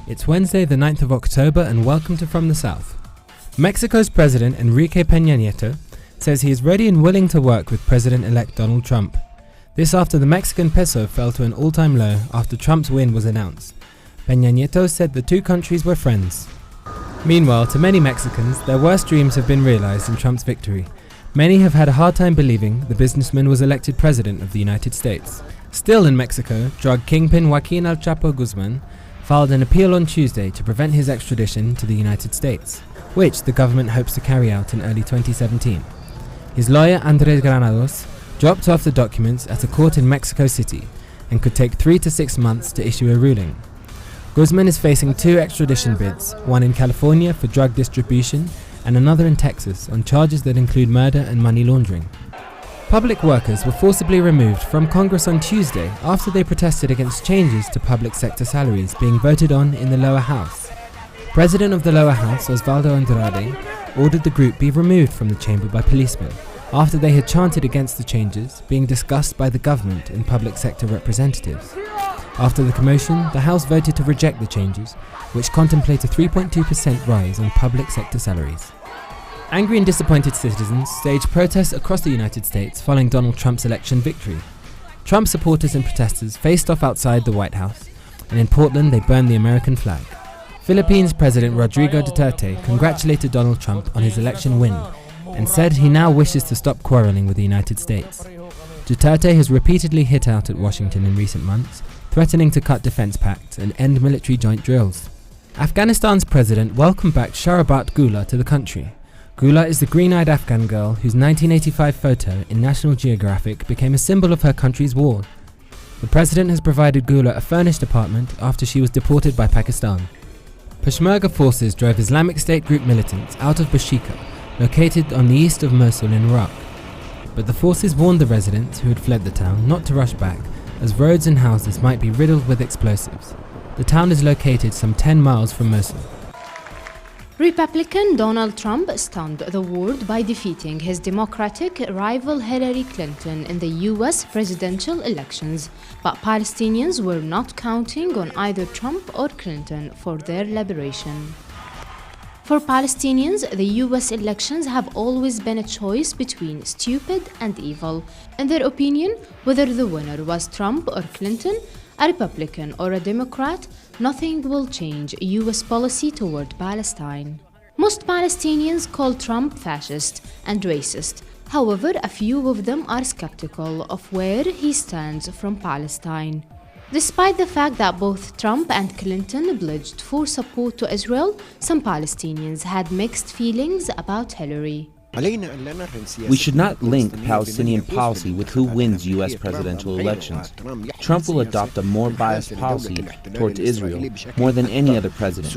It's Wednesday the 9th of October and welcome to From the South. Mexico's President Enrique Peña Nieto says he is ready and willing to work with President-elect Donald Trump. This after the Mexican peso fell to an all-time low after Trump's win was announced. Peña Nieto said the two countries were friends. Meanwhile, to many Mexicans, their worst dreams have been realized in Trump's victory. Many have had a hard time believing the businessman was elected President of the United States. Still in Mexico, drug kingpin Joaquin El Chapo Guzman filed an appeal on Tuesday to prevent his extradition to the United States, which the government hopes to carry out in early 2017. His lawyer Andres Granados dropped off the documents at a court in Mexico City and could take 3 to 6 months to issue a ruling. Guzman is facing 2 extradition bids, one in California for drug distribution and another in Texas on charges that include murder and money laundering. Public workers were forcibly removed from Congress on Tuesday after they protested against changes to public sector salaries being voted on in the lower house. President of the lower house, Osvaldo Andrade, ordered the group be removed from the chamber by policemen after they had chanted against the changes being discussed by the government and public sector representatives. After the commotion, the House voted to reject the changes, which contemplate a 3.2% rise on public sector salaries. Angry and disappointed citizens staged protests across the United States following Donald Trump's election victory. Trump supporters and protesters faced off outside the White House, and in Portland they burned the American flag. Philippines President Rodrigo Duterte congratulated Donald Trump on his election win and said he now wishes to stop quarreling with the United States. Duterte has repeatedly hit out at Washington in recent months, threatening to cut defense pacts and end military joint drills. Afghanistan's president welcomed back Sharabat Gula to the country. Gula is the green-eyed Afghan girl whose 1985 photo in National Geographic became a symbol of her country's war. The president has provided Gula a furnished apartment after she was deported by Pakistan. Peshmerga forces drove Islamic State group militants out of Bashika, located on the east of Mosul in Iraq. But the forces warned the residents who had fled the town not to rush back, as roads and houses might be riddled with explosives. The town is located some 10 miles from Mosul. Republican Donald Trump stunned the world by defeating his Democratic rival Hillary Clinton in the US presidential elections, but Palestinians were not counting on either Trump or Clinton for their liberation. For Palestinians, the US elections have always been a choice between stupid and evil. In their opinion, whether the winner was Trump or Clinton, a Republican or a Democrat, nothing will change US policy toward Palestine. Most Palestinians call Trump fascist and racist. However, a few of them are skeptical of where he stands from Palestine. Despite the fact that both Trump and Clinton pledged for support to Israel, some Palestinians had mixed feelings about Hillary. We should not link Palestinian policy with who wins U.S. presidential elections. Trump will adopt a more biased policy towards Israel more than any other president.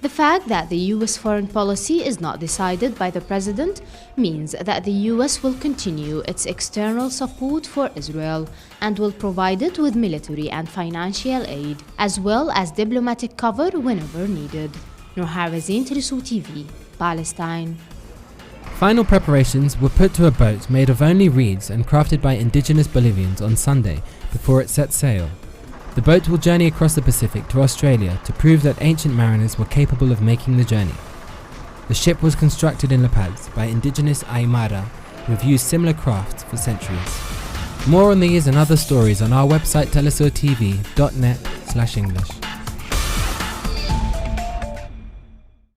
The fact that the U.S. foreign policy is not decided by the president means that the U.S. will continue its external support for Israel and will provide it with military and financial aid, as well as diplomatic cover whenever needed. Noor Harazin, teleSur's TV, Palestine. Final preparations were put to a boat made of only reeds and crafted by indigenous Bolivians on Sunday before it set sail. The boat will journey across the Pacific to Australia to prove that ancient mariners were capable of making the journey. The ship was constructed in La Paz by indigenous Aymara who have used similar crafts for centuries. More on these and other stories on our website telesurtv.net/English.